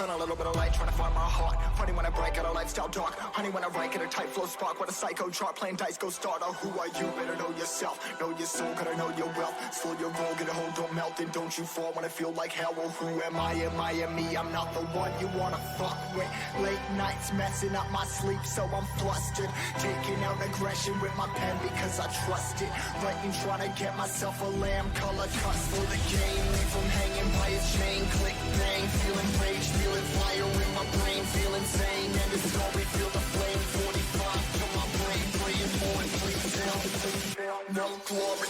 A little bit of light, trying to find my heart. Funny when I break out a lifestyle dark. Honey when I rank at a tight flow spark. What a psycho chart, playing dice, go starter. Who are you? Better know yourself. Know your soul, gotta know your wealth. Slow your roll, get a hold, don't melt. And don't you fall when I feel like hell. Well, who am I? Am I me? I'm not the one you wanna fuck with. Late nights messing up my sleep, so I'm flustered. Taking out aggression with my pen because I trust it. Writing, trying to get myself a lamb color cut for the game. Leave from hanging by a chain. Click name, feeling rage, feeling fire in my brain, feel insane, and it's story, feel the flame, 45, feel my brain, praying for it, please fail, no glory.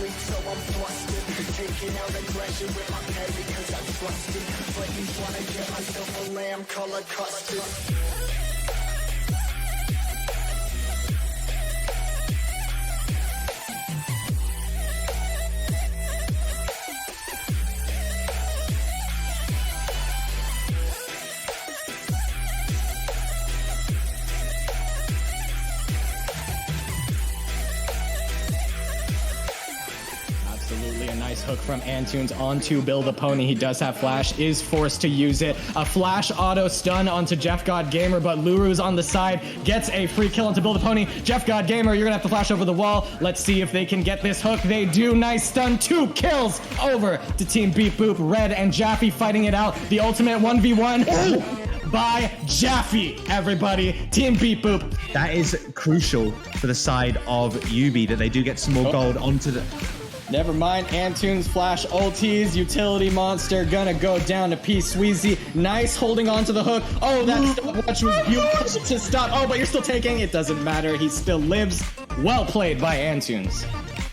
So I'm flustered, taking out aggression with my pen because I trust it. Fighting, trying to get myself a lamb color custard. A nice hook from Antunes onto Bill the Pony. He does have flash, is forced to use it. A flash auto stun onto Jeff God Gamer, but Luru's on the side, gets a free kill onto Bill the Pony. Jeff God Gamer, you're gonna have to flash over the wall. Let's see if they can get this hook. They do. Nice stun. 2 kills over to Team Beep Boop. Red and Jaffe fighting it out. The ultimate 1v1 by Jaffe, everybody. Team Beep Boop. That is crucial for the side of Ubi that they do get some more gold onto the... Never mind, Antunes flash ulties, utility monster gonna go down to P Sweezy. Nice holding on to the hook. Oh, that stopwatch was beautiful to stop. Oh, but you're still taking. It doesn't matter. He still lives. Well played by Antunes.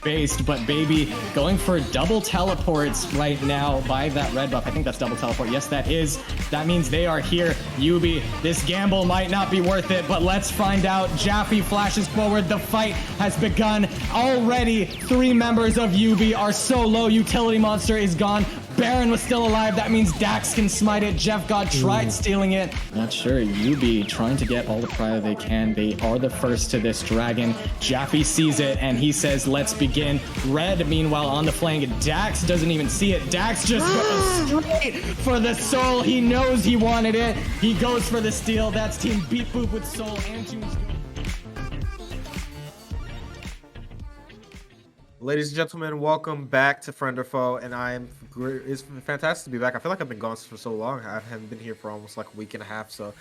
Based, but baby, going for double teleports right now by that red buff. I think that's double teleport. Yes, that is. That means they are here. Yubi, this gamble might not be worth it, but let's find out. Jaffe flashes forward. The fight has begun. Already, 3 members of Yubi are so low. Utility monster is gone. Baron was still alive. That means Dax can smite it. Jeff God tried stealing it. Not sure. Yubi trying to get all the prio they can. They are the first to this dragon. Jaffe sees it and he says, let's begin. Red, meanwhile, on the flank. Dax doesn't even see it. Dax just goes straight for the soul. He knows he wanted it. He goes for the steal. That's Team Beep Boop with soul. Ladies and gentlemen, welcome back to Friend or Foe, and it's fantastic to be back. I feel like I've been gone for so long. I haven't been here for almost like a week and a half, so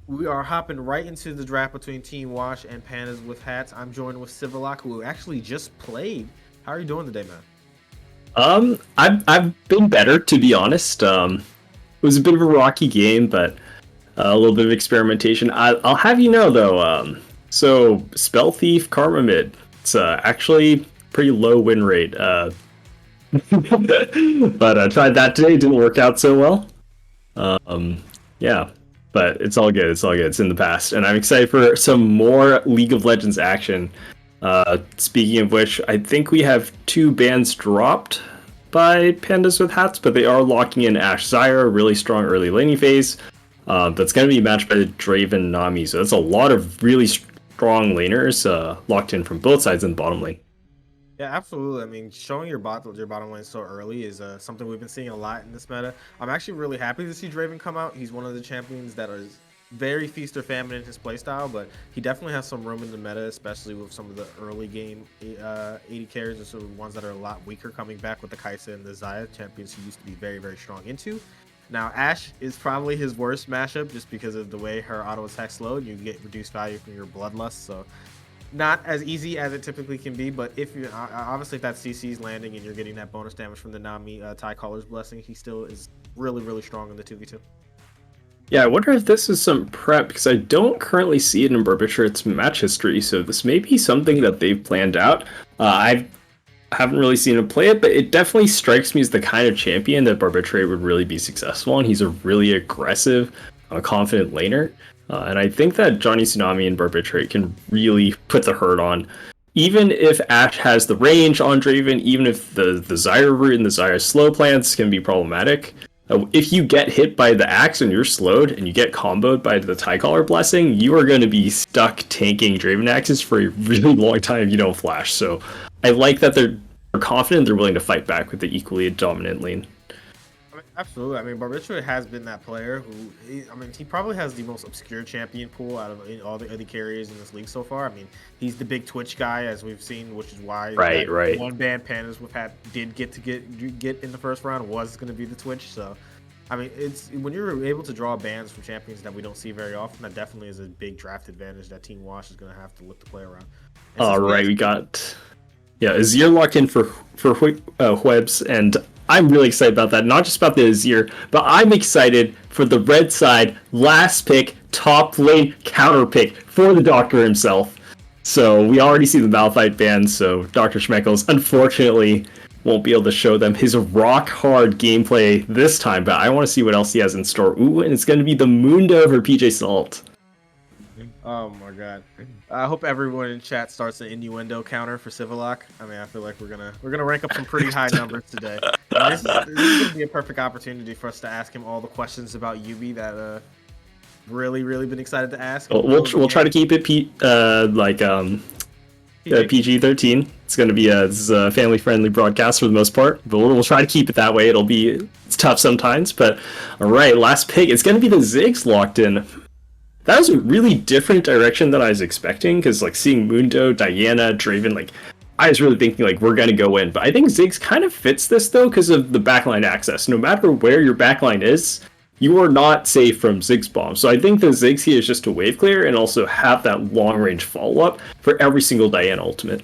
we are hopping right into the draft between Team Wash and Pandas with Hats. I'm joined with Civillock, who actually just played. How are you doing today, man? I've been better, to be honest. It was a bit of a rocky game, but a little bit of experimentation. I'll have you know, though, so Spell Thief, Karma Mid, it's actually pretty low win rate. But I tried that today, didn't work out so well. Yeah, but it's all good. It's all good. It's in the past, and I'm excited for some more League of Legends action. Speaking of which, I think we have 2 bans dropped. by Pandas with hats, but they are locking in Ashe Zyra, really strong early laning phase. That's going to be matched by the Draven Nami, so that's a lot of really strong laners locked in from both sides in the bottom lane. Yeah, absolutely. I mean, showing your bottom lane so early is something we've been seeing a lot in this meta. I'm actually really happy to see Draven come out. He's one of the champions that is very feast or famine in his playstyle, but he definitely has some room in the meta, especially with some of the early game AD carries and some ones that are a lot weaker coming back with the Kai'Sa and the Xayah, champions he used to be very, very strong into. Now, Ashe is probably his worst matchup just because of the way her auto attack slowed. You get reduced value from your Bloodlust, so not as easy as it typically can be. But if you obviously if that CC is landing and you're getting that bonus damage from the Nami Tie Caller's Blessing, he still is really, really strong in the 2v2. Yeah, I wonder if this is some prep, because I don't currently see it in Berbitrate's match history, so this may be something that they've planned out. I haven't really seen him play it, but it definitely strikes me as the kind of champion that Berbitrate would really be successful on. He's a really aggressive, confident laner, and I think that Johnny Tsunami and Berbitrate can really put the hurt on. Even if Ashe has the range on Draven, even if the Zyra root and the Zyra slow plants can be problematic, if you get hit by the axe and you're slowed and you get comboed by the Tie-Caller Blessing, you are going to be stuck tanking Draven axes for a really long time if you don't flash. So I like that they're confident, they're willing to fight back with the equally dominant lane. I mean, absolutely. I mean, Berbitrate has been that player who, he probably has the most obscure champion pool out of all the other carriers in this league so far. I mean, he's the big Twitch guy, as we've seen, which is why right. one ban Pandas with hat did get in the first round was going to be the Twitch. So, I mean, it's when you're able to draw bans from champions that we don't see very often, that definitely is a big draft advantage that Team Wash is going to have to look to play around. All right, we got Azir locked in for Webs, and I'm really excited about that. Not just about the Azir, but I'm excited for the red side last pick, top lane counter pick for the Doctor himself. So we already see the Malphite ban, so Dr. Schmeckles unfortunately won't be able to show them his rock hard gameplay this time, but I want to see what else he has in store. Ooh, and it's going to be the Mundo for PJ Salt. Oh my god! I hope everyone in chat starts an innuendo counter for Civilock. I mean, I feel like we're gonna rank up some pretty high numbers today. This is gonna be a perfect opportunity for us to ask him all the questions about Yubi that really been excited to ask. We'll try to keep it PG-13. It's gonna be a family friendly broadcast for the most part, but we'll try to keep it that way. It's tough sometimes, but all right, last pick. It's gonna be the Ziggs locked in. That was a really different direction than I was expecting, because seeing Mundo, Diana, Draven, I was really thinking we're gonna go in. But I think Ziggs kind of fits this though because of the backline access. No matter where your backline is, you are not safe from Ziggs bomb. So I think the Ziggs here is just to wave clear and also have that long range follow up for every single Diana ultimate.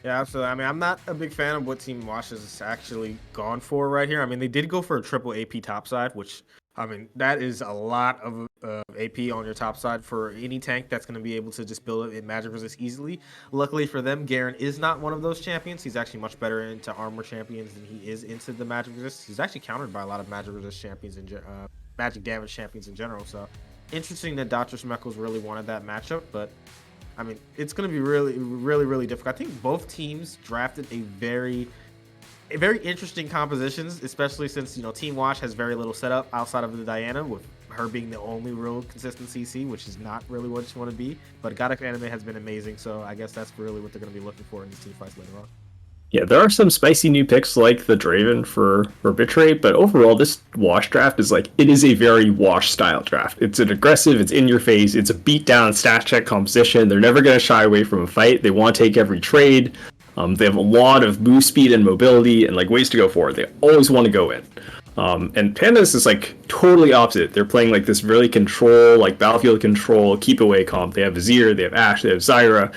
Yeah, absolutely. I mean, I'm not a big fan of what Team Wash has actually gone for right here. I mean, they did go for a triple AP topside, which, I mean, that is a lot of AP on your top side for any tank that's going to be able to just build it in magic resist easily. Luckily for them, Garen is not one of those champions. He's actually much better into armor champions than he is into the magic resist. He's actually countered by a lot of magic resist champions and magic damage champions in general. So interesting that Dr. Schmeckles really wanted that matchup, but I mean, it's going to be really difficult. I think both teams drafted a very interesting compositions, especially since Team Wash has very little setup outside of the Diana, with her being the only real consistent CC, which is not really what you want to be. But God of Anime has been amazing, so I guess that's really what they're going to be looking for in these team fights later on. Yeah, there are some spicy new picks like the Draven for Bitrate, but overall this Wash draft is it is a very Wash style draft. It's an aggressive, it's in your face, it's a beat down stat check composition. They're never going to shy away from a fight. They want to take every trade. They have a lot of move speed and mobility and ways to go forward. They always want to go in. And Pandas is totally opposite. They're playing this really control, battlefield control, keep away comp. They have Azir, they have Ashe, they have Zyra.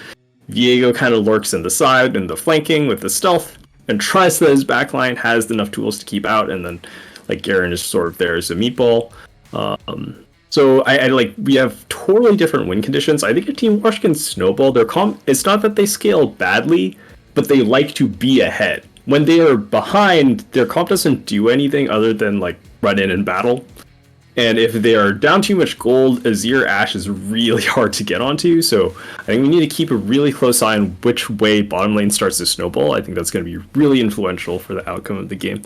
Viego kind of lurks in the side and the flanking with the stealth and tries that his backline has enough tools to keep out, and then Garen is sort of there as a meatball. So we have totally different win conditions. I think if Team Wash can snowball their comp, it's not that they scale badly, but they like to be ahead. When they are behind, their comp doesn't do anything other than run in and battle. And if they are down too much gold, Azir Ashe is really hard to get onto. So I think we need to keep a really close eye on which way bottom lane starts to snowball. I think that's going to be really influential for the outcome of the game.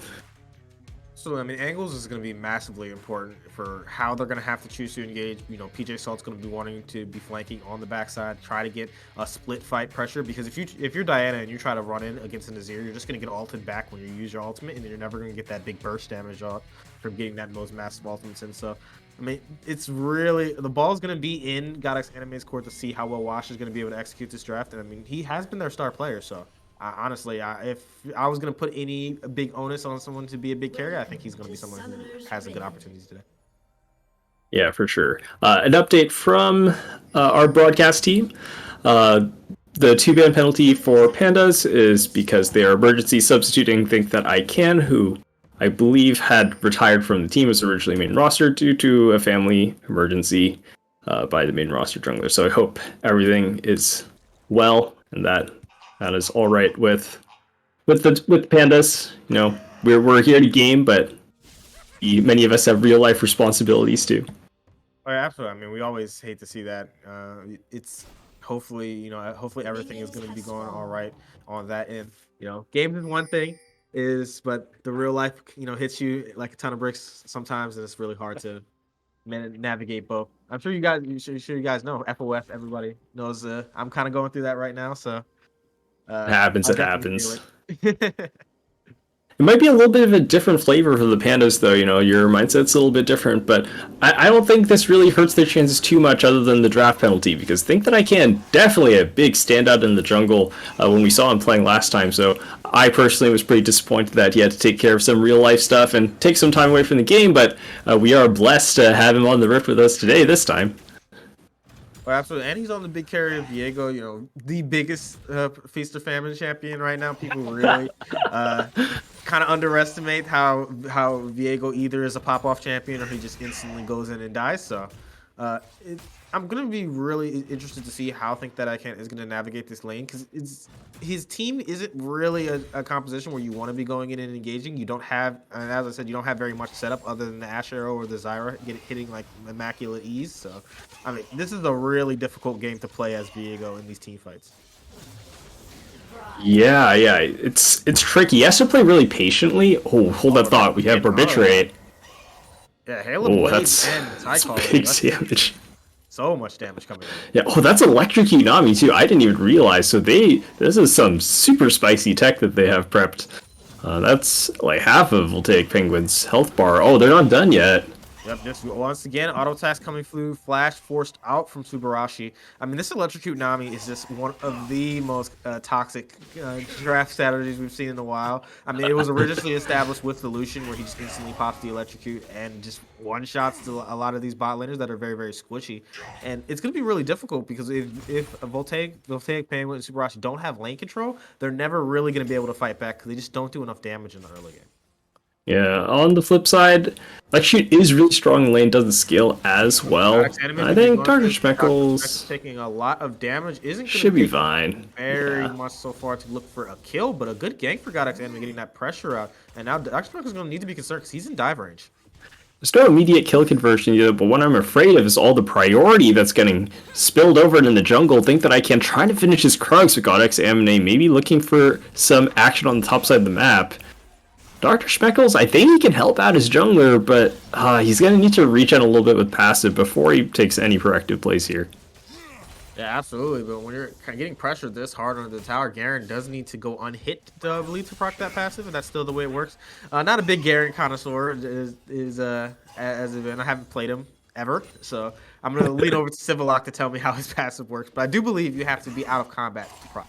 So, I mean, angles is going to be massively important for how they're going to have to choose to engage. PJ Salt's going to be wanting to be flanking on the backside, try to get a split fight pressure. Because if you're Diana and you try to run in against an Azir, you're just going to get ulted back when you use your ultimate, and then you're never going to get that big burst damage off from getting that most massive ultimates in. So, I mean, it's really the ball's going to be in Godex Anime's court to see how well Wash is going to be able to execute this draft. And I mean, he has been their star player, so. Honestly, if I was going to put any big onus on someone to be a big carrier, I think he's going to be someone who has a good opportunities today. Yeah, for sure. An update from our broadcast team. The 2-ban penalty for Pandas is because they are emergency substituting Think That I Can, who I believe had retired from the team, was originally main roster due to a family emergency by the main roster jungler. So I hope everything is well and that is all right with Pandas. We're here to game, but many of us have real life responsibilities too. Oh, yeah, absolutely. I mean, we always hate to see that. It's hopefully everything is going to be going all right on that end. Games is one thing, but the real life hits you like a ton of bricks sometimes, and it's really hard to navigate both. I'm sure you guys know FOF. Everybody knows. I'm kind of going through that right now, so. It happens. It might be a little bit of a different flavor for the Pandas, though. Your mindset's a little bit different, but I don't think this really hurts their chances too much other than the draft penalty, because Think That I Can definitely a big standout in the jungle when we saw him playing last time. So I personally was pretty disappointed that he had to take care of some real life stuff and take some time away from the game, but we are blessed to have him on the rip with us today this time. Well, absolutely, and he's on the big carrier of Viego, the biggest Feast or Famine champion right now. People really kind of underestimate how Viego either is a pop-off champion or he just instantly goes in and dies. So I'm going to be really interested to see how Think That I Can is going to navigate this lane, because his team isn't really a composition where you want to be going in and engaging. You don't have, and as I said, you don't have very much setup other than the Ashe Arrow or the Zyra hitting like immaculate ease. So, I mean, this is a really difficult game to play as Viego in these team fights. Yeah, it's tricky. He has to play really patiently. Oh, hold that thought. We have Barbiturate. Yeah, Halo that's big damage. So much damage coming in. Yeah, that's Electrocute Nami too. I didn't even realize. So this is some super spicy tech that they have prepped. That's like half of Voltaic Penguin's health bar. Oh, they're not done yet. Yep, just once again, auto attacks coming through, flash forced out from Subarashi. I mean, this Electrocute Nami is just one of the most toxic draft strategies we've seen in a while. I mean, it was originally established with the Lucian, where he just instantly pops the Electrocute and just one-shots to a lot of these bot laners that are very, very squishy. And it's going to be really difficult, because if Voltaic Penguin, and Subarashi don't have lane control, they're never really going to be able to fight back, because they just don't do enough damage in the early game. Yeah, on the flip side, Electrocute is really strong in lane, doesn't scale as well. I think Darker Speckles taking a lot of damage should be fine. Very much so far to look for a kill, but a good gank for Godex Anime getting that pressure out. And now Darker Speckles is going to need to be concerned, because he's in dive range. There's no immediate kill conversion yet, but what I'm afraid of is all the priority that's getting spilled over in the jungle. Think That I Can try to finish his Krugs with Godex Anime, maybe looking for some action on the top side of the map. Dr. Speckles, I think he can help out his jungler, but he's going to need to reach out a little bit with passive before he takes any proactive plays here. Yeah, absolutely. But when you're kind of getting pressured this hard under the tower, Garen does need to go unhit to believe to proc that passive, and that's still the way it works. Not a big Garen connoisseur as I haven't played him ever, so I'm going to lean over to Civilock to tell me how his passive works. But I do believe you have to be out of combat to proc.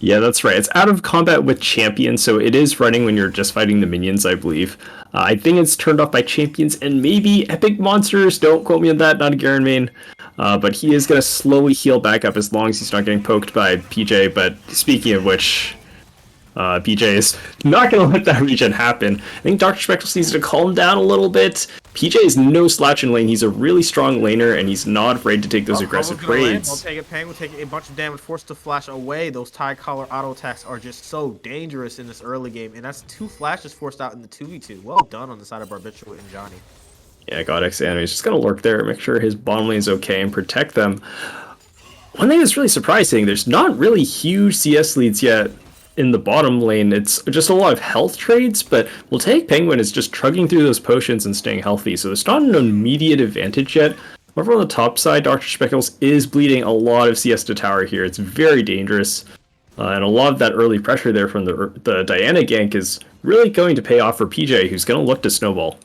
Yeah, that's right. It's out of combat with champions, so it is running when you're just fighting the minions, I believe. I think it's turned off by champions and maybe epic monsters. Don't quote me on that, not a Garen main. But he is going to slowly heal back up as long as he's not getting poked by PJ. But speaking of which, PJ is not going to let that regen happen. I think Dr. Speckles needs to calm down a little bit. PJ is no slouch in lane. He's a really strong laner, and he's not afraid to take those aggressive trades. I'll take it. Pang will take a bunch of damage, forced to flash away. Those tie collar auto attacks are just so dangerous in this early game, and that's 2 flashes forced out in the 2v2. Well done on the side of Barbiturate and Johnny. Yeah, Godex Enemy's just gonna lurk there, make sure his bottom lane is okay, and protect them. One thing that's really surprising, there's not really huge CS leads yet in the bottom lane. It's just a lot of health trades, but we'll take Penguin is just trugging through those potions and staying healthy, so there's not an immediate advantage yet. However, on the top side, Dr. Speckles is bleeding a lot of CS to tower here. It's very dangerous, and a lot of that early pressure there from the Diana gank is really going to pay off for PJ, who's going to look to snowball.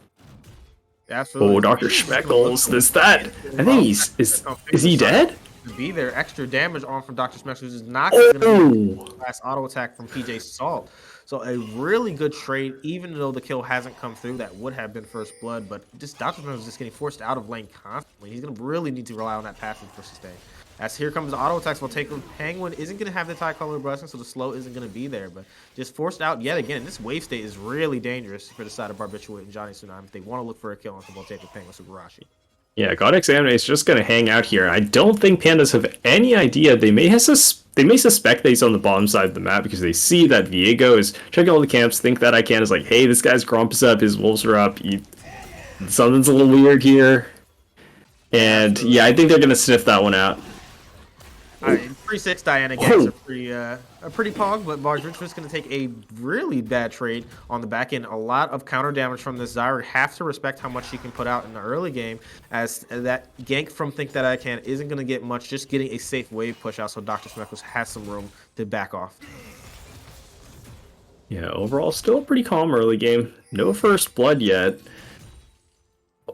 Absolutely. Oh, Dr. Speckles, is that? I think is he dead? Be there. Extra damage on from Dr. Speckles is not going to be the last auto attack from PJ Salt. So a really good trade, even though the kill hasn't come through. That would have been first blood, but just Dr. Speckles is just getting forced out of lane constantly. He's going to really need to rely on that passive for sustain. As here comes the auto attacks, will take him. Penguin isn't going to have the Tricolor Blessing, so the slow isn't going to be there. But just forced out yet again. This wave state is really dangerous for the side of Barbiturate and Johnny Tsunami if they want to look for a kill on the Voltaic Penguin Sugarashi. Yeah, Godex Anime is just going to hang out here. I don't think Pandas have any idea. They may suspect that he's on the bottom side of the map because they see that Viego is checking all the camps, think that ICANN is like, hey, this guy's Gromp is up, his wolves are up, something's a little weird here. And yeah, I think they're going to sniff that one out. 3-6 Diana gets a pretty pog, but Barbiturate is going to take a really bad trade on the back end. A lot of counter damage from this Zyra. Have to respect how much she can put out in the early game, as that gank from Think That I Can isn't going to get much, just getting a safe wave push out, so Dr. Speckles has some room to back off. Yeah, overall, still a pretty calm early game. No first blood yet.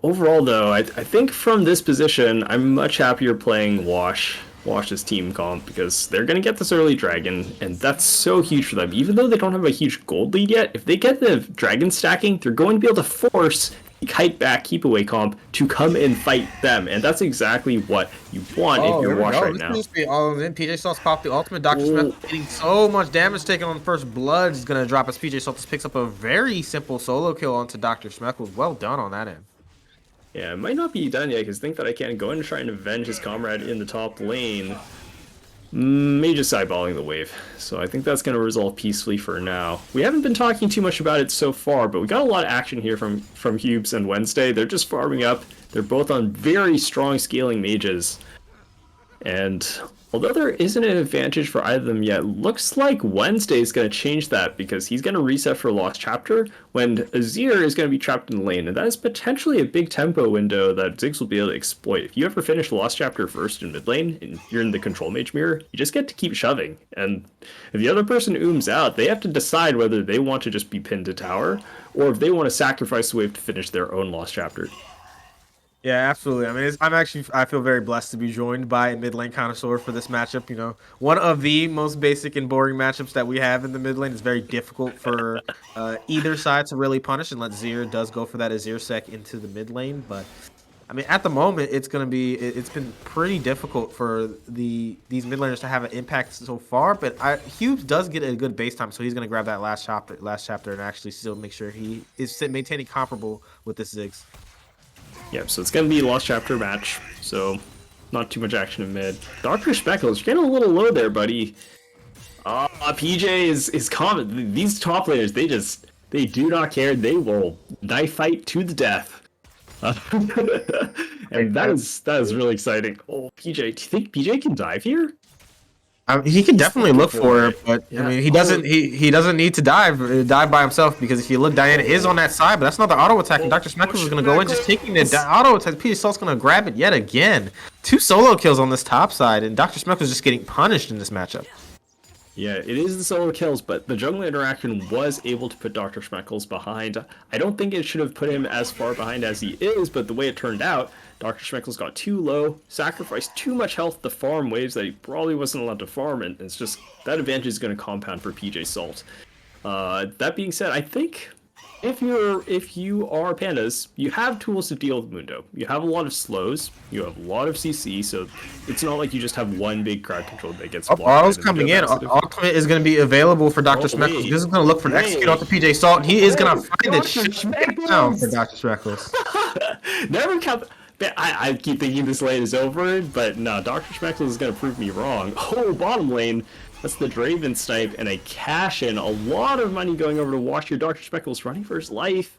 Overall, though, I think from this position, I'm much happier playing Wash's team comp because they're going to get this early dragon, and that's so huge for them. Even though they don't have a huge gold lead yet, if they get the dragon stacking, they're going to be able to force kite back, keep away comp to come and fight them, and that's exactly what you want if you're Wash right now. PJ Salt's popped the ultimate. Dr. Smith getting so much damage taken on the first blood is going to drop as PJ Salt picks up a very simple solo kill onto Dr. Schmeckles. Well done on that end. Yeah, it might not be done yet, because Think That I Can go in and try and avenge his comrade in the top lane. Maybe just eyeballing the wave. So I think that's going to resolve peacefully for now. We haven't been talking too much about it so far, but we got a lot of action here from Hubes and Wednesday. They're just farming up. They're both on very strong scaling mages. And although there isn't an advantage for either of them yet, looks like Wednesday is going to change that because he's going to reset for Lost Chapter when Azir is going to be trapped in the lane. And that is potentially a big tempo window that Ziggs will be able to exploit. If you ever finish Lost Chapter first in mid lane and you're in the control mage mirror, you just get to keep shoving. And if the other person ooms out, they have to decide whether they want to just be pinned to tower or if they want to sacrifice the wave to finish their own Lost Chapter. Yeah, absolutely. I mean, I feel very blessed to be joined by a mid lane connoisseur for this matchup. You know, one of the most basic and boring matchups that we have in the mid lane. It's very difficult for either side to really punish, unless Azir does go for that Azir sec into the mid lane. But I mean, at the moment, it's been pretty difficult for these mid laners to have an impact so far. But Hughes does get a good base time, so he's going to grab that last chapter, and actually still make sure he is maintaining comparable with this Ziggs. Yep, so it's going to be a Lost Chapter match, so not too much action in mid. Dr. Speckles, you're getting a little low there, buddy. PJ is common. These top laners, they do not care. They will knife fight to the death. And that is really exciting. Oh, PJ, do you think PJ can dive here? He can definitely look for it, but yeah. I mean, he doesn't need to dive by himself, because if you look, Diana is on that side, but that's not the auto attack, and Dr. Speckles is going to go in just taking the auto attack. PJ Salt's going to grab it yet again. 2 solo kills on this top side, and Dr. Speckles is just getting punished in this matchup. Yeah, it is the solo kills, but the jungle interaction was able to put Dr. Speckles behind. I don't think it should have put him as far behind as he is, but the way it turned out, Dr. Speckles got too low, sacrificed too much health to farm waves that he probably wasn't allowed to farm, and it's just, that advantage is going to compound for PJ Salt. That being said, I think if you are Pandas, you have tools to deal with Mundo. You have a lot of slows, you have a lot of CC, so it's not like you just have one big crowd control that gets blocked. All's coming in. Ultimate is going to be available for Dr. Speckles. This is going to look for an execute off the PJ Salt, and he is going to find it down for Dr. Speckles. Never count. I keep thinking this lane is over, but no, Dr. Speckles is going to prove me wrong. Oh, bottom lane. That's the Draven snipe and a cash in. A lot of money going over to Wash here. Dr. Speckles running for his life.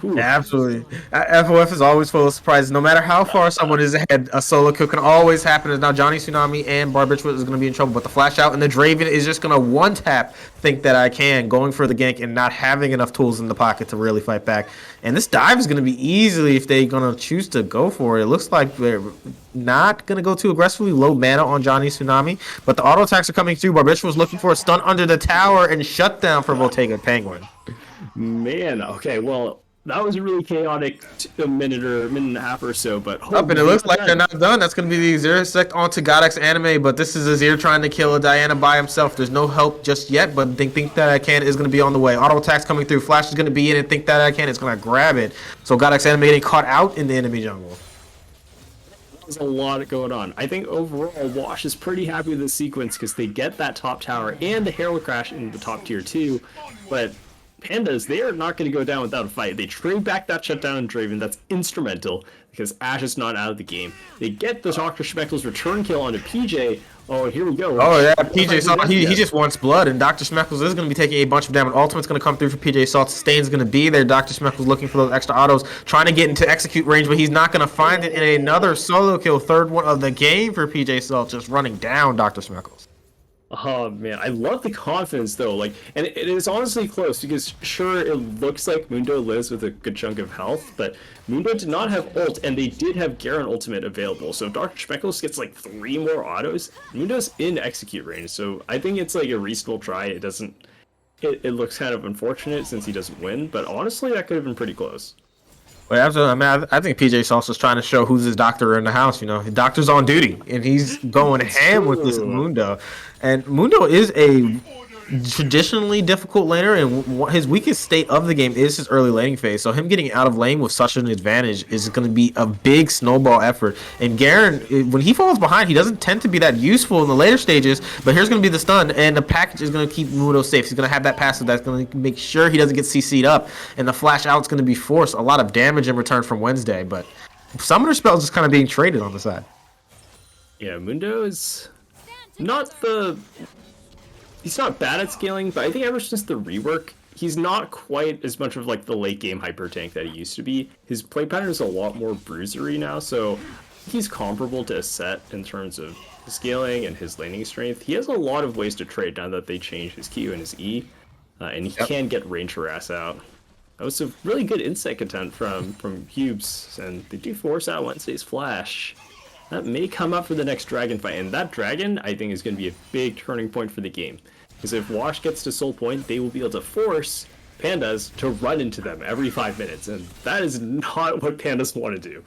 Yeah, absolutely. FOF is always full of surprises. No matter how far someone is ahead, a solo kill can always happen. And now Johnny Tsunami and Barbitchwood is going to be in trouble. But the flash out and the Draven is just going to one tap Think That I Can, going for the gank and not having enough tools in the pocket to really fight back. And this dive is going to be easily if they're going to choose to go for it. It looks like they're not going to go too aggressively. Low mana on Johnny Tsunami. But the auto attacks are coming through. Barbitchwood was looking for a stun under the tower and shut down for Voltaiga Penguin. Man, okay, well, that was a really chaotic a minute and a half or so, but and it looks like they're not done. That's going to be the Azir sect onto Godx Anime, but this is Azir trying to kill a Diana by himself. There's no help just yet, but Think That I Can is going to be on the way. Auto attacks coming through. Flash is going to be in, and Think That I Can is going to grab it. So Godx Anime getting caught out in the enemy jungle. There's a lot going on. I think overall, Wash is pretty happy with the sequence because they get that top tower and the Herald Crash in the top tier too, but Pandas, they are not going to go down without a fight. They trade back that shutdown and Draven. That's instrumental because Ashe is not out of the game. They get the Dr. Schmeckle's return kill onto PJ. Oh, here we go. Oh, yeah. PJ Salt, he just wants blood, and Dr. Schmeckles is going to be taking a bunch of damage. Ultimate's going to come through for PJ Salt. Sustain's going to be there. Dr. Schmeckles looking for those extra autos, trying to get into execute range, but he's not going to find it in another solo kill. Third one of the game for PJ Salt, just running down Dr. Schmeckles. Oh man, I love the confidence though. Like, and it is honestly close because sure it looks like Mundo lives with a good chunk of health, but Mundo did not have ult, and they did have Garen ultimate available. So if Dr. Speckles gets like 3 more autos, Mundo's in execute range. So I think it's like a reasonable try. It doesn't. It looks kind of unfortunate since he doesn't win, but honestly that could have been pretty close. Well, absolutely. I mean, I think PJ Sauce is trying to show who's his doctor in the house. You know, the doctor's on duty, and he's going ham with this Mundo. And Mundo is a traditionally difficult laner, and his weakest state of the game is his early laning phase. So him getting out of lane with such an advantage is going to be a big snowball effort. And Garen, when he falls behind, he doesn't tend to be that useful in the later stages, but here's going to be the stun, and the package is going to keep Mundo safe. He's going to have that passive that's going to make sure he doesn't get CC'd up, and the flash out's going to be forced a lot of damage in return from Wednesday, but Summoner Spell's just kind of being traded on the side. Yeah, Mundo is not the... He's not bad at scaling, but I think ever since the rework, he's not quite as much of like the late game hyper tank that he used to be. His play pattern is a lot more bruisery now, so he's comparable to Set in terms of scaling and his laning strength. He has a lot of ways to trade now that they changed his Q and his E, and he can get range harass out. That was a really good insight content from Hubes, and they do force out Wednesday's flash. That may come up for the next dragon fight, and that dragon, I think, is going to be a big turning point for the game. Because if Wash gets to Soul Point, they will be able to force Pandas to run into them every 5 minutes, and that is not what Pandas want to do.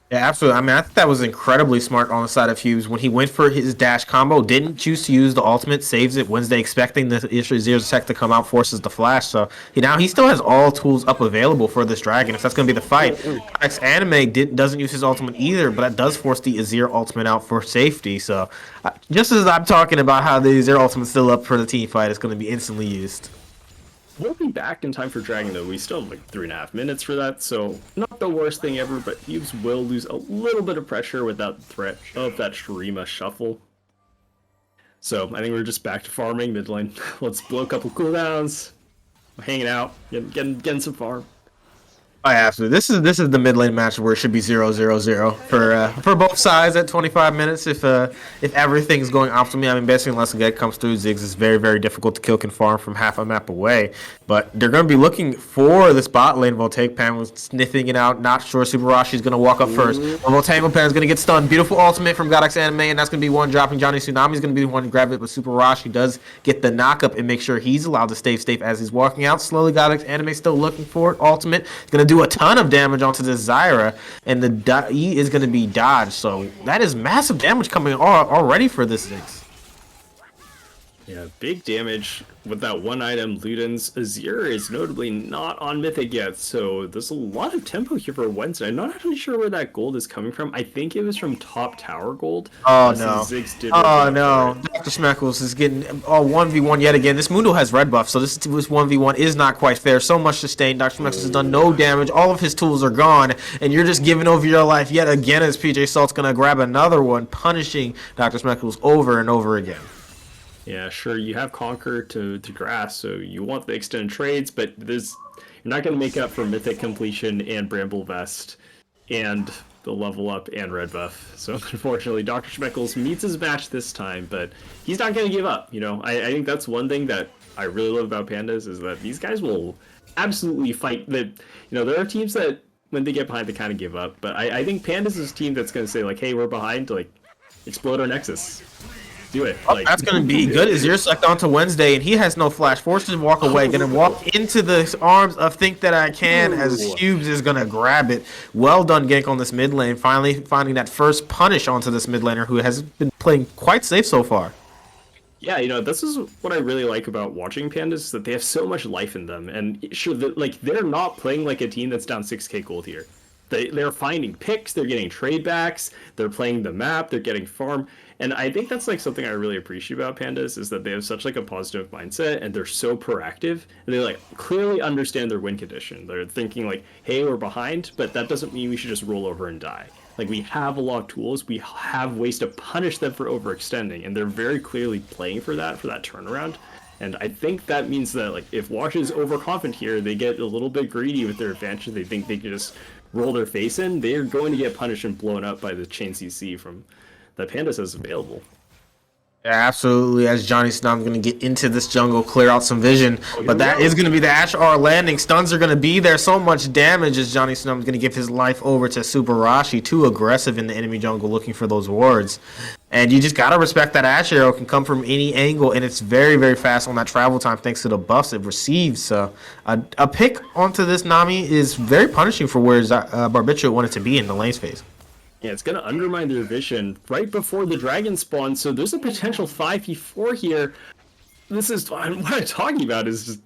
Yeah, absolutely. I mean, I think that was incredibly smart on the side of Hughes when he went for his dash combo, didn't choose to use the ultimate, saves it Wednesday, expecting the Azir's tech to come out, forces the flash. So he still has all tools up available for this dragon, if that's going to be the fight. X Anime doesn't use his ultimate either, but that does force the Azir ultimate out for safety. So just as I'm talking about how the Azir ultimate's still up for the team fight, it's going to be instantly used. We'll be back in time for Dragon, though. We still have like 3.5 minutes for that, so not the worst thing ever, but Hughes will lose a little bit of pressure without the threat of that Shurima shuffle. So I think we're just back to farming mid lane. Let's blow a couple cooldowns, hanging out, getting some farm. Oh, yeah, absolutely. This is the mid lane match where it should be 0-0-0 for both sides at 25 minutes. If everything's going optimally, I mean, basically unless a guy comes through, Ziggs is very, very difficult to kill, can farm from half a map away. But they're going to be looking for this bot lane. Voltaic Pan was sniffing it out, not sure Super Rashi's going to walk up first. Voltaic Pan is going to get stunned. Beautiful ultimate from Godx Anime, and that's going to be one dropping. Johnny Tsunami is going to be the one to grab it, but Super Rashi does get the knock up and make sure he's allowed to stay safe as he's walking out. Slowly, Godx Anime still looking for it. Ultimate is going to do a ton of damage onto the Zyra, and the E is going to be dodged, so that is massive damage coming already for this Ziggs. Yeah, big damage with that one item. Luden's Azir is notably not on Mythic yet, so there's a lot of tempo here for Wednesday. I'm not actually sure where that gold is coming from. I think it was from top tower gold. Oh no! Oh no! Dr. Schmeckles is getting 1v1 yet again. This Mundo has red buff, so this 1v1 is not quite fair. So much sustained. Dr. Schmeckles has done no damage. All of his tools are gone, and you're just giving over your life yet again as PJ Salt's gonna grab another one, punishing Dr. Schmeckles over and over again. Yeah, sure, you have Conquer to grass, so you want the extended trades, but you're not going to make up for Mythic Completion and Bramble Vest and the level up and red buff. So unfortunately, Dr. Schmeckles meets his match this time, but he's not going to give up. I think that's one thing that I really love about Pandas is that these guys will absolutely fight. There are teams that when they get behind, they kind of give up. But I think Pandas is a team that's going to say, like, hey, we're behind, like, explode our Nexus. Do it. Oh, that's going to be good. Azir select onto Wednesday, and he has no flash. Forced to walk away. Going to walk into the arms of Think That I Can as Hughes is going to grab it. Well done, gank on this mid lane. Finally finding that first punish onto this mid laner who has been playing quite safe so far. Yeah, this is what I really like about watching Pandas, is that they have so much life in them. And sure, they're not playing like a team that's down 6k gold here. They're finding picks, they're getting trade backs, they're playing the map, they're getting farm. And I think that's like something I really appreciate about Pandas is that they have such like a positive mindset and they're so proactive and they like clearly understand their win condition. They're thinking like, hey, we're behind, but that doesn't mean we should just roll over and die. Like we have a lot of tools, we have ways to punish them for overextending, and they're very clearly playing for that turnaround. And I think that means that like if Wash is overconfident here, they get a little bit greedy with their advantage. They think they can just roll their face in. They're going to get punished and blown up by the chain CC from that Pandas has available. Yeah, absolutely. As Johnny Tsunami's going to get into this jungle, clear out some vision. But that is going to be the Ash R landing. Stuns are going to be there. So much damage as Johnny Tsunami's going to give his life over to Subarashi. Too aggressive in the enemy jungle looking for those wards. And you just got to respect that Ash arrow can come from any angle. And it's very, very fast on that travel time thanks to the buffs it receives. So a pick onto this Nami is very punishing for where Barbiturate wanted to be in the lane space. Yeah, it's going to undermine their vision right before the dragon spawns, so there's a potential 5v4 here. This is what I'm talking about is just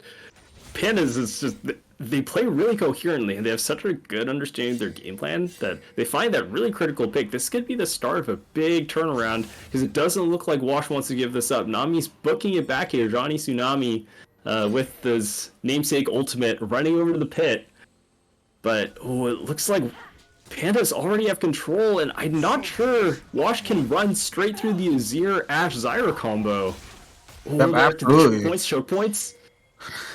Pandas is just they play really coherently and they have such a good understanding of their game plan that they find that really critical pick. This could be the start of a big turnaround because it doesn't look like Wash wants to give this up. Nami's booking it back here. Johnny Tsunami with his namesake ultimate running over to the pit. But it looks like Pandas already have control, and I'm not sure Wash can run straight through the Azir Ash Zyra combo. Absolutely. Choke points.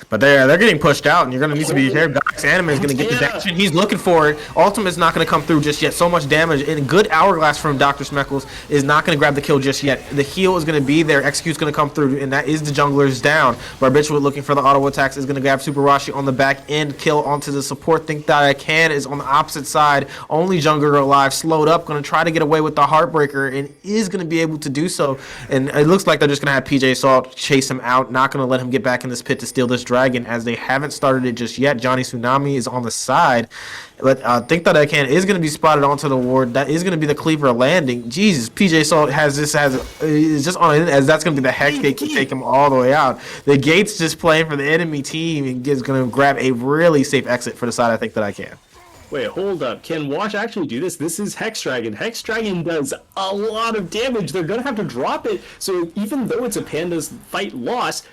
But they're getting pushed out, and you're going to need to be careful. Dox Anime is going to get the dash, and he's looking for it. Ultimate's not going to come through just yet. So much damage, and good Hourglass from Dr. Schmeckles is not going to grab the kill just yet. The heal is going to be there. Execute's going to come through, and that is the jungler's down. Barbiturate looking for the auto attacks is going to grab Subarashi on the back end. Kill onto the support. Think That I Can is on the opposite side. Only jungler alive. Slowed up. Going to try to get away with the Heartbreaker, and is going to be able to do so. And it looks like they're just going to have PJ Salt chase him out. Not going to let him get back in this pit to steal this dragon, as they haven't started it just yet. Johnny Tsunami is on the side, but Think That I Can is going to be spotted onto the ward. That is going to be the Cleaver landing. Jesus, PJ Salt is just on it, as that's going to be the Hex Gate to take him all the way out. The Gate's just playing for the enemy team and is going to grab a really safe exit for the side. I Think That I Can. Wait, hold up. Can Wash actually do this? This is Hex Dragon. Hex Dragon does a lot of damage. They're going to have to drop it. So even though it's a Panda's fight loss,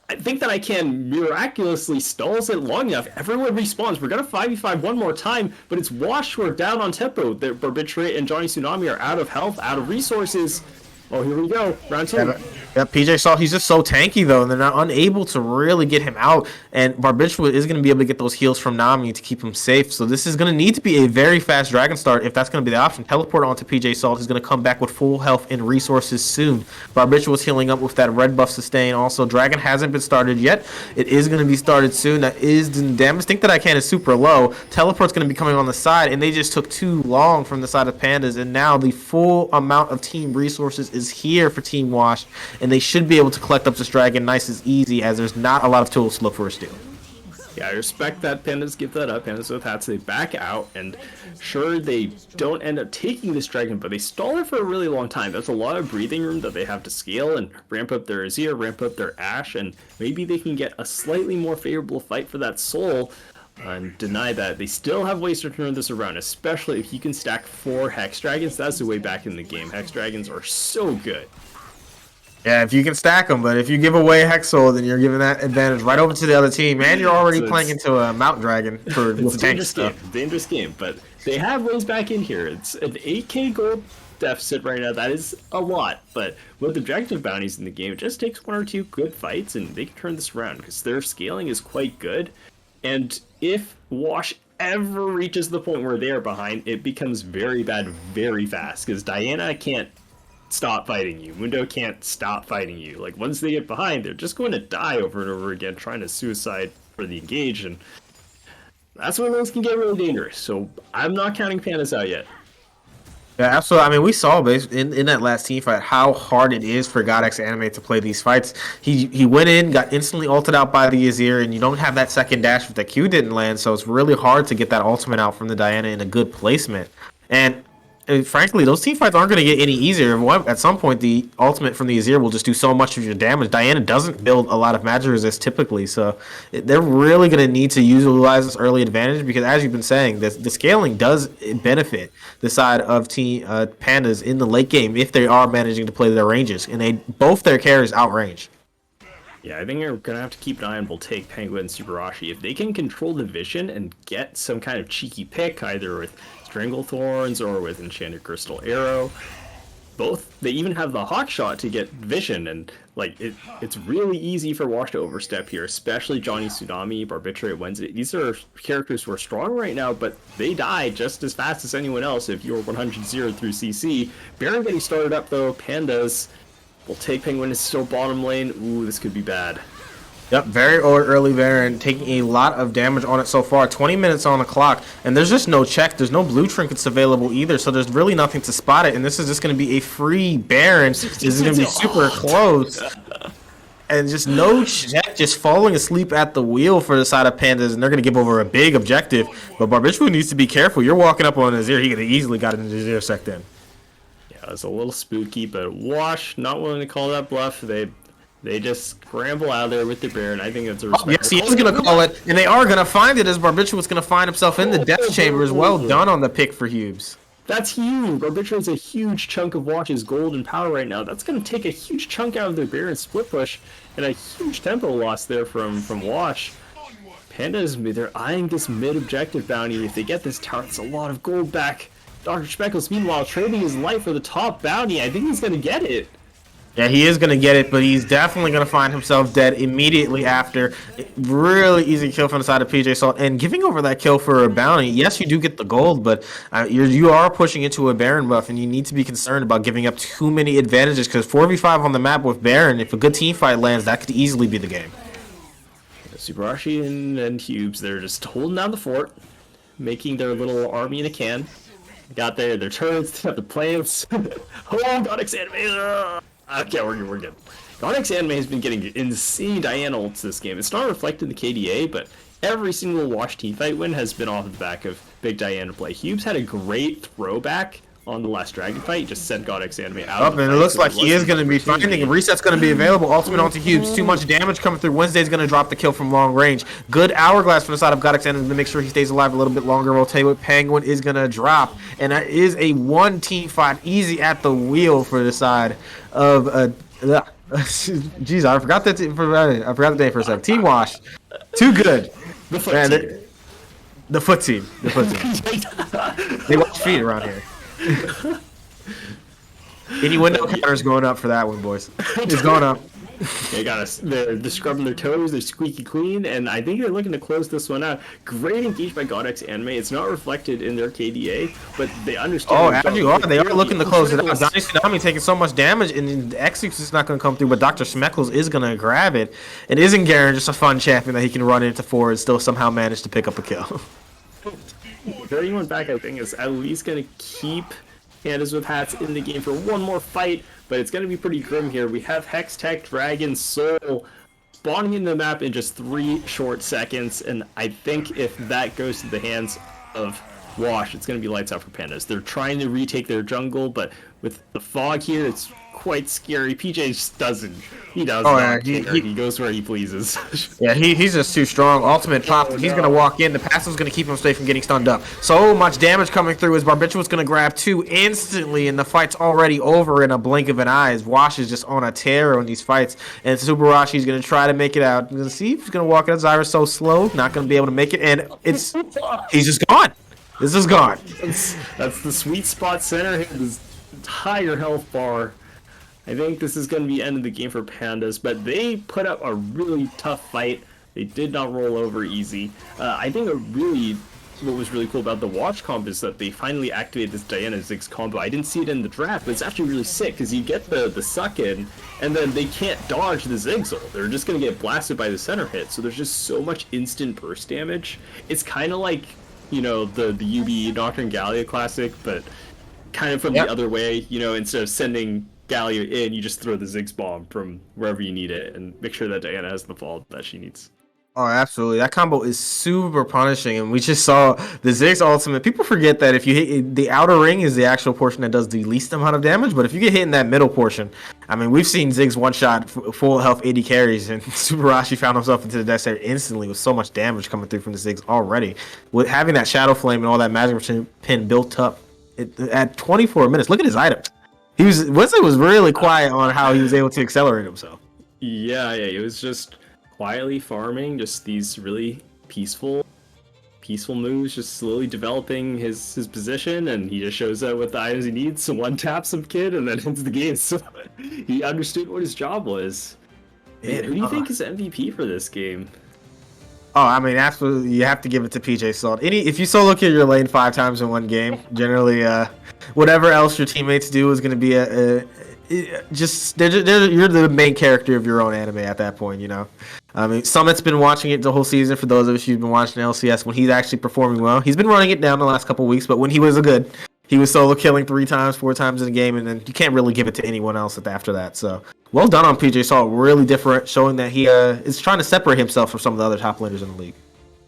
I think that I Can miraculously stalls it long enough. Everyone respawns. We're going to 5v5 one more time, but it's Wash who are down on tempo. Their Barbiturate and Johnny Tsunami are out of health, out of resources. Oh, here we go. Round two. Yeah, PJ Salt, he's just so tanky, though, and they're not unable to really get him out. And Barbiturate is going to be able to get those heals from Nami to keep him safe. So this is going to need to be a very fast Dragon start if that's going to be the option. Teleport onto PJ Salt. He's going to come back with full health and resources soon. Barbiturate's healing up with that red buff sustain. Also, Dragon hasn't been started yet. It is going to be started soon. That is the damage. Think That I Can is super low. Teleport's going to be coming on the side, and they just took too long from the side of Pandas. And now the full amount of team resources is here for Team Wash, and they should be able to collect up this dragon nice as easy, as there's not a lot of tools to look for a steal. Yeah, I respect that Pandas give that up. Pandas with hats, they back out, and sure, they don't end up taking this dragon, but they stall it for a really long time. That's a lot of breathing room that they have to scale and ramp up their Azir, ramp up their Ash, and maybe they can get a slightly more favorable fight for that soul. And deny that. They still have ways to turn this around, especially if you can stack 4 Hex Dragons. That's the way back in the game. Hex Dragons are so good. Yeah, if you can stack them, but if you give away Hex Soul, then you're giving that advantage right over to the other team, and you're already playing into a Mountain Dragon for it's a dangerous game, but they have ways back in here. It's an 8k gold deficit right now. That is a lot, but with objective bounties in the game, it just takes 1 or 2 good fights, and they can turn this around because their scaling is quite good. And if Wash ever reaches the point where they are behind, it becomes very bad very fast, because Diana can't stop fighting you. Mundo can't stop fighting you. Like, once they get behind, they're just going to die over and over again trying to suicide for the engage, and that's when things can get really dangerous. So I'm not counting Pandas out yet. Yeah, absolutely. I mean, we saw in that last team fight how hard it is for GodX Anime to play these fights. He went in, got instantly ulted out by the Azir, and you don't have that second dash if the Q didn't land, so it's really hard to get that ultimate out from the Diana in a good placement. And frankly, those team fights aren't going to get any easier. At some point, the ultimate from the Azir will just do so much of your damage. Diana doesn't build a lot of magic resist typically, so they're really going to need to utilize this early advantage, because as you've been saying, the scaling does benefit the side of Team Pandas in the late game if they are managing to play their ranges, and both their carries outrange. Yeah, I think they're going to have to keep an eye on Voltaic, Penguin, and Subarashi. If they can control the vision and get some kind of cheeky pick, either with Stranglethorns or with Enchanted Crystal Arrow, they even have the Hawk Shot to get vision, and like it's really easy for Wash to overstep here, especially Johnny Tsunami, Barbitrate Wednesday. These are characters who are strong right now, but they die just as fast as anyone else if you're 100-0 through CC. Baron getting started up though, Pandas will take Penguin is still bottom lane. Ooh, this could be bad. Yep, very early Baron, taking a lot of damage on it so far. 20 minutes on the clock, and there's just no check. There's no blue trinkets available either, so there's really nothing to spot it. And this is just going to be a free Baron. This is going to be super close. And just no check, just falling asleep at the wheel for the side of Pandas, and they're going to give over a big objective. But Barbitrate needs to be careful. You're walking up on Azir. He could have easily got into Azir sec then. Yeah, it's a little spooky, but Wash not willing to call that bluff. They just scramble out there with the Baron. I think that's a respect. Yes, he is going to call it, and they are going to find it, as Barbitrate was going to find himself in the Death Chamber as well. Done on the pick for Hubes. That's huge. Barbitrate's a huge chunk of Wash's gold and power right now. That's going to take a huge chunk out of their Baron split push, and a huge tempo loss there from Wash. Pandas, they're eyeing this mid-objective bounty. If they get this tower, it's a lot of gold back. Dr. Speckles, meanwhile, trading his life for the top bounty. I think he's going to get it. Yeah, he is going to get it, but he's definitely going to find himself dead immediately after. Really easy kill from the side of PJ Salt, and giving over that kill for a bounty. Yes, you do get the gold, but you are pushing into a Baron buff, and you need to be concerned about giving up too many advantages, because 4v5 on the map with Baron, if a good team fight lands, that could easily be the game. Subarashi and Hubes, they're just holding down the fort, making their little army in a can. Got their turrets, got the plants. Oh, GodX Anime! Okay, we're good. GodX Anime has been getting insane Diana ults this game. It's not reflected in the KDA, but every single Wash teamfight win has been off the back of big Diana play. Hubes had a great throwback on the last Dragon fight, just sent GodX Anime out. And it looks like he is going to be finding a reset's going to be available. Ultimate onto Hubes. Too much damage coming through. Wednesday's going to drop the kill from long range. Good hourglass from the side of GodX Anime to make sure he stays alive a little bit longer. We'll tell you what, Penguin is going to drop. And that is a one team fight, easy at the wheel for the side of jeez, I forgot that. I forgot the name for a second. Team Wash, too good. The foot team. The foot team. The foot team. They watch feet around here. Any window counters going up for that one, boys. It's going up. They got us. They're scrubbing their toes. They're squeaky clean, and I think they're looking to close this one out. Great engage by GodX Anime. It's not reflected in their KDA, but they understand. Oh, as you are, they are looking to close it out. Johnny Tsunami taking so much damage, and the Execute is not going to come through, but Dr. Smeckles is going to grab it. And isn't Garen just a fun champion that he can run into for and still somehow manage to pick up a kill? 31 back, I think, is at least going to keep Pandas with hats in the game for one more fight, but it's going to be pretty grim here. We have Hex Tech, Dragon, Soul spawning in the map in just 3 short seconds, and I think if that goes to the hands of Wash, it's going to be lights out for Pandas. They're trying to retake their jungle, but with the fog here, it's quite scary. PJ just doesn't. He does not care. He goes where he pleases. Yeah, he's just too strong. Ultimate pop. He's going to walk in. The passive's going to keep him safe from getting stunned up. So much damage coming through as Barbitrate's going to grab 2 instantly, and the fight's already over in a blink of an eye as Wash is just on a tear on these fights. And Subarashi's going to try to make it out. We're going to see if he's going to walk out. Zyra's so slow, not going to be able to make it, and he's just gone. This is gone. That's the sweet spot center. His entire health bar. I think this is going to be the end of the game for Pandas, but they put up a really tough fight. They did not roll over easy. I think what was really cool about the watch comp is that they finally activated this Diana Ziggs combo. I didn't see it in the draft, but it's actually really sick because you get the suck in, and then they can't dodge the Ziggs ult. They're just gonna get blasted by the center hit. So there's just so much instant burst damage. It's kind of like, you know, the UB Nocturne Gallia classic, but kind of from the other way. You know, instead of sending Gallia in, you just throw the Ziggs bomb from wherever you need it and make sure that Diana has the fall that she needs. Oh, absolutely. That combo is super punishing, and we just saw the Ziggs ultimate. People forget that if you hit the outer ring is the actual portion that does the least amount of damage, but if you get hit in that middle portion, I mean, we've seen Ziggs one-shot full health 80 carries, and Subarashi found himself into the death area instantly with so much damage coming through from the Ziggs already. With having that Shadow Flame and all that magic pin built up at 24 minutes, look at his item. Winston was really quiet on how he was able to accelerate himself. Yeah, it was just quietly farming, just these really peaceful moves, just slowly developing his position, and he just shows up with the items he needs, so one taps some kid and then ends the game. So he understood what his job was. Man, who do you think is MVP for this game? Oh, I mean, absolutely, you have to give it to PJ Salt. If you solo kill your lane 5 times in one game, generally, whatever else your teammates do is going to be you're the main character of your own anime at that point, you know. I mean, Summit's been watching it the whole season. For those of us who've been watching LCS, when he's actually performing well, he's been running it down the last couple weeks. But when he was he was solo killing 3 times, 4 times in a game, and then you can't really give it to anyone else after that. So well done on PJ Salt, really different, showing that he is trying to separate himself from some of the other top laners in the league.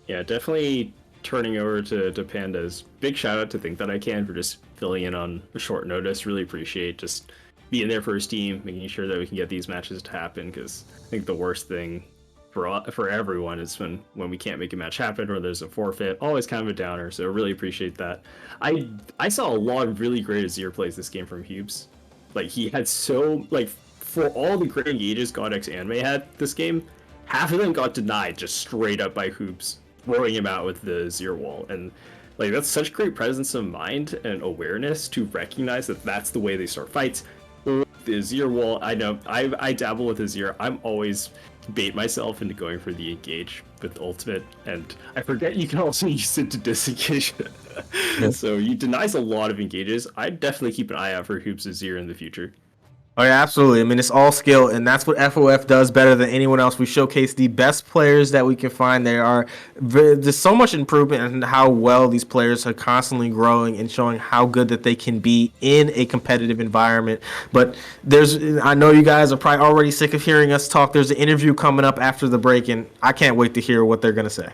Yeah, definitely turning over to Pandas. Big shout out to Think That I Can for just filling in on a short notice. Really appreciate just being there for his team, making sure that we can get these matches to happen, because I think the worst thing for everyone is when we can't make a match happen or there's a forfeit. Always kind of a downer, so really appreciate that. I saw a lot of really great Azir plays this game from Hubes. Like, he had for all the great engages God X Anime had this game, half of them got denied just straight up by Hubes, throwing him out with the Azir wall. And like, that's such great presence of mind and awareness to recognize that that's the way they start fights. The Azir wall, I know, I dabble with Azir. I'm always bait myself into going for the engage with ultimate, and I forget you can also use it to disengage. So he denies a lot of engages. I'd definitely keep an eye out for Hoops Azir in the future. Oh yeah, absolutely. I mean, it's all skill, and that's what FOF does better than anyone else. We showcase the best players that we can find. There's so much improvement in how well these players are constantly growing and showing how good that they can be in a competitive environment. But I know you guys are probably already sick of hearing us talk. There's an interview coming up after the break, and I can't wait to hear what they're going to say.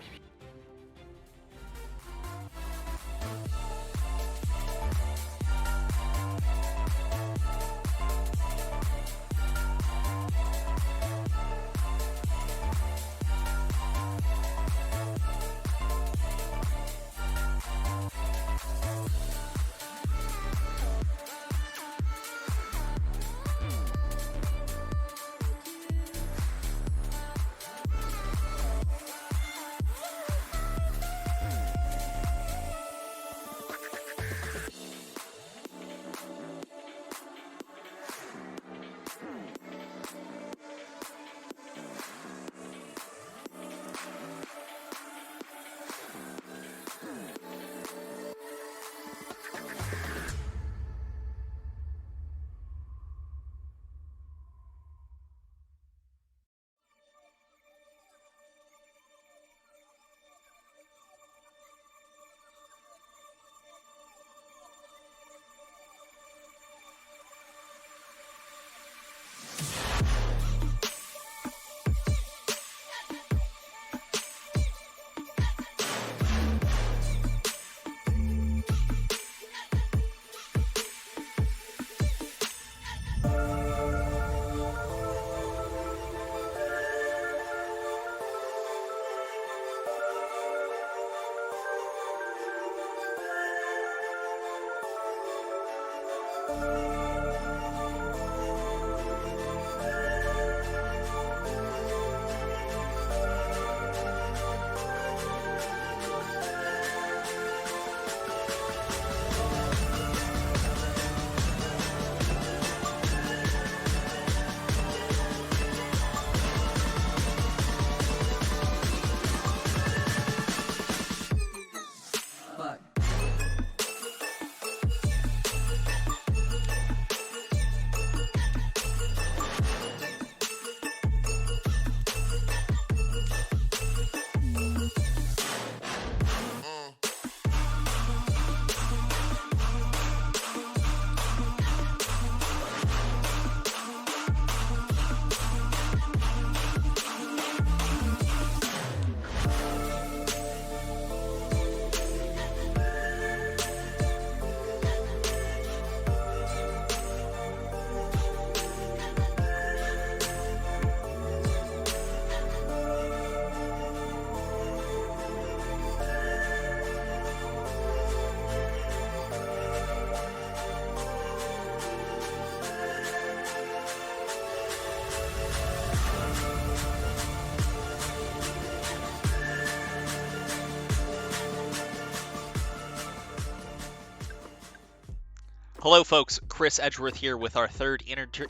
Hello, folks. Chris Edgeworth here with our third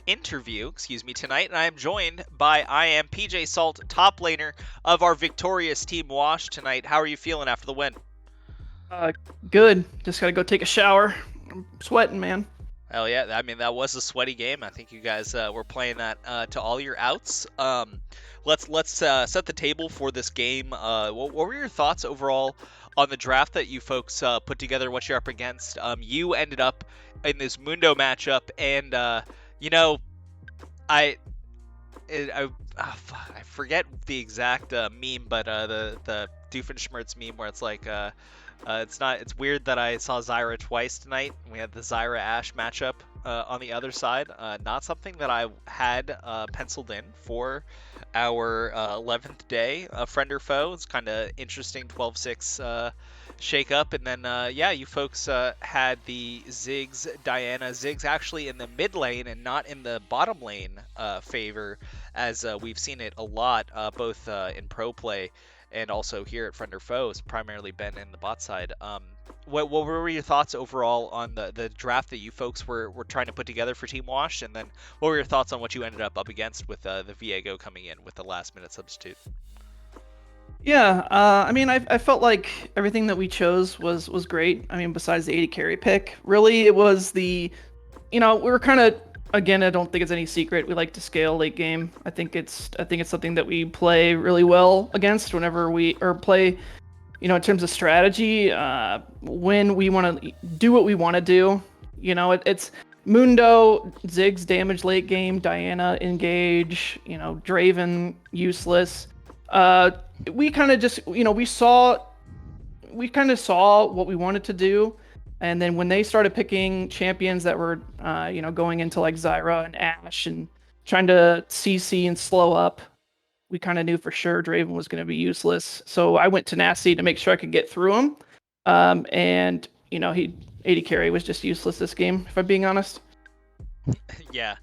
interview, tonight, and I am joined by PJ Salt, top laner of our victorious Team Wash tonight. How are you feeling after the win? Good. Just gotta go take a shower. I'm sweating, man. Hell yeah! I mean, that was a sweaty game. I think you guys were playing that to all your outs. Let's set the table for this game. What were your thoughts overall on the draft that you folks put together? What you're up against? You ended up in this Mundo matchup, and I forget the exact meme, but the Doofenshmirtz meme where it's like it's weird that I saw Zyra twice tonight. We had the Zyra Ashe matchup on the other side. Not something that I had penciled in for our 11th day. Friend or foe. It's kind of interesting 12-6 shake up. And then you folks had the Ziggs Diana. Ziggs actually in the mid lane and not in the bottom lane favor, as we've seen it a lot both in pro play and also here at Friend or Foe. It's primarily been in the bot side. What were your thoughts overall on the draft that you folks were trying to put together for Team Wash? And then what were your thoughts on what you ended up against with the Viego coming in with the last minute substitute? Yeah, I mean, I felt like everything that we chose was great. I mean, besides the 80 carry pick, really, it was we were kind of, again, I don't think it's any secret, we like to scale late game. I think it's something that we play really well against whenever play, in terms of strategy, when we want to do what we want to do. It's Mundo, Ziggs damage late game, Diana engage, Draven useless. We kind of just, we kind of saw what we wanted to do. And then when they started picking champions that were, going into like Zyra and Ashe and trying to CC and slow up, we kind of knew for sure Draven was going to be useless. So I went tenacity to make sure I could get through him. And 80 carry was just useless this game, if I'm being honest. Yeah,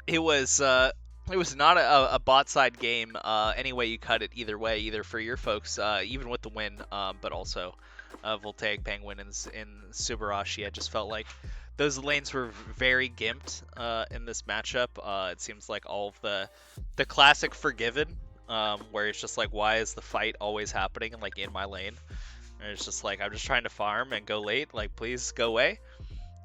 it was not a bot side game. Any way you cut it, either way, either for your folks, even with the win, but also Voltaic Penguin and Subarashi. I just felt like those lanes were very gimped in this matchup. It seems like all of the classic Forgiven, where it's just like, why is the fight always happening like in my lane? And it's just like, I'm just trying to farm and go late. Like, please go away.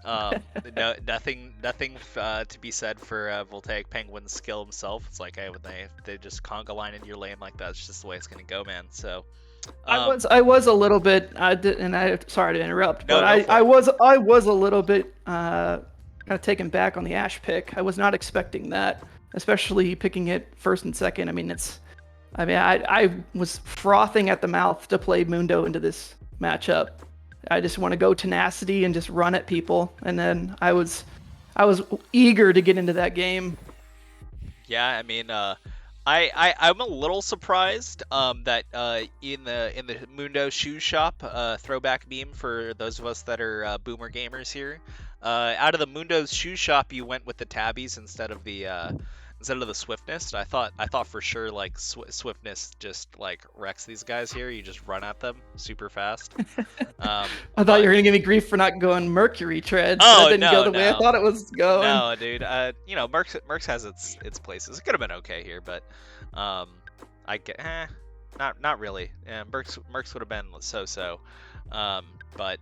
Nothing to be said for Voltaic Penguin's skill himself. It's like, hey, when they just conga line in your lane like that, it's just the way it's gonna go, man. So I was a little bit, sorry to interrupt, but I was a little bit kind of taken back on the Ashe pick. I was not expecting that, especially picking it first and second. I was frothing at the mouth to play Mundo into this matchup. I just want to go tenacity and just run at people, and then I was eager to get into that game. Yeah, I mean, I'm a little surprised that in the Mundo shoe shop throwback meme for those of us that are boomer gamers here, out of the Mundo's shoe shop you went with the tabbies instead of the swiftness. I thought for sure like swiftness just like wrecks these guys here. You just run at them super fast. I thought you were gonna give me grief for not going Mercury tread. Oh, that didn't go the way I thought it was going. No, dude. Mercs has its places. It could have been okay here, but I get not really. Yeah, Mercs would have been so. But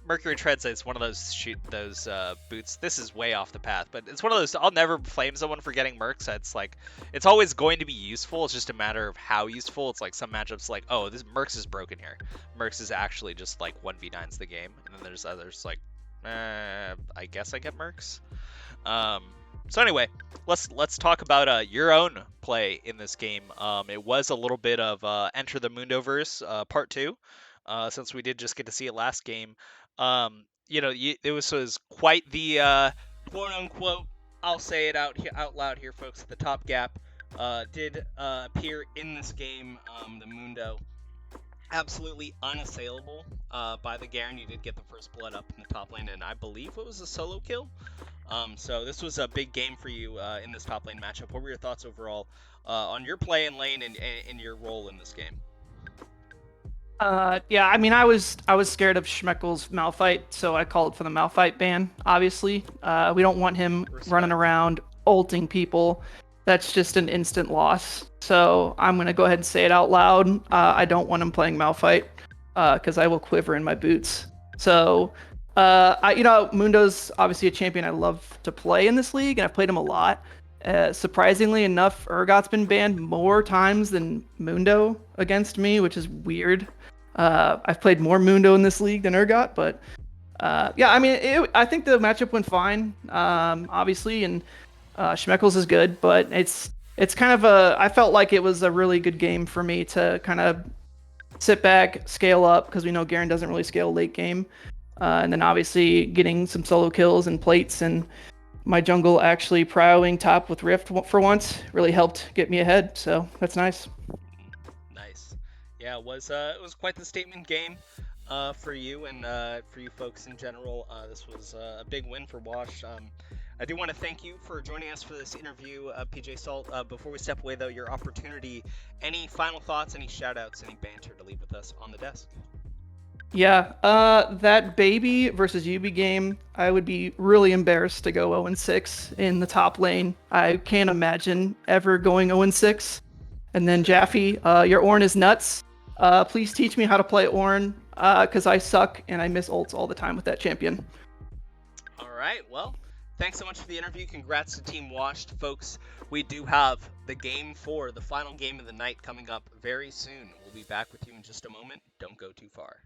Mercury Treads is one of those boots. This is way off the path, but it's one of those. I'll never flame someone for getting Mercs. It's like it's always going to be useful. It's just a matter of how useful. It's like some matchups like, oh, this Mercs is broken here. Mercs is actually just like 1v9's the game, and then there's others like, I guess I get Mercs. So anyway, let's talk about your own play in this game. It was a little bit of Enter the Mundoverse Part 2. Since we did just get to see it last game. It was quite the quote-unquote, I'll say it out loud here, folks, the top gap did appear in this game. The Mundo, absolutely unassailable by the Garen. You did get the first blood up in the top lane, and I believe it was a solo kill. So this was a big game for you in this top lane matchup. What were your thoughts overall on your play in lane and your role in this game? Yeah, I mean, I was scared of Schmeckel's Malphite, so I called for the Malphite ban. Obviously, we don't want him running around ulting people. That's just an instant loss. So I'm gonna go ahead and say it out loud. I don't want him playing Malphite, because I will quiver in my boots. So, Mundo's obviously a champion I love to play in this league, and I've played him a lot. Surprisingly enough, Urgot's been banned more times than Mundo against me, which is weird. I've played more Mundo in this league than Urgot, but yeah, I mean, I think the matchup went fine, obviously, and Schmeckles is good, but it's kind of I felt like it was a really good game for me to kind of sit back, scale up, because we know Garen doesn't really scale late game, and then obviously getting some solo kills and plates, and my jungle actually prowling top with Rift for once really helped get me ahead, so that's nice. Nice. Yeah, it was quite the statement game for you and for you folks in general. This was a big win for Wash. I do want to thank you for joining us for this interview, PJ Salt. Before we step away, though, your opportunity, any final thoughts, any shout-outs, any banter to leave with us on the desk? Yeah, that Baby versus Yubi game, I would be really embarrassed to go 0-6 in the top lane. I can't imagine ever going 0-6. And then Jaffe, your Ornn is nuts. Please teach me how to play Ornn, because I suck and I miss ults all the time with that champion. All right, well, thanks so much for the interview. Congrats to Team Washed, folks. We do have the game 4, the final game of the night, coming up very soon. We'll be back with you in just a moment. Don't go too far.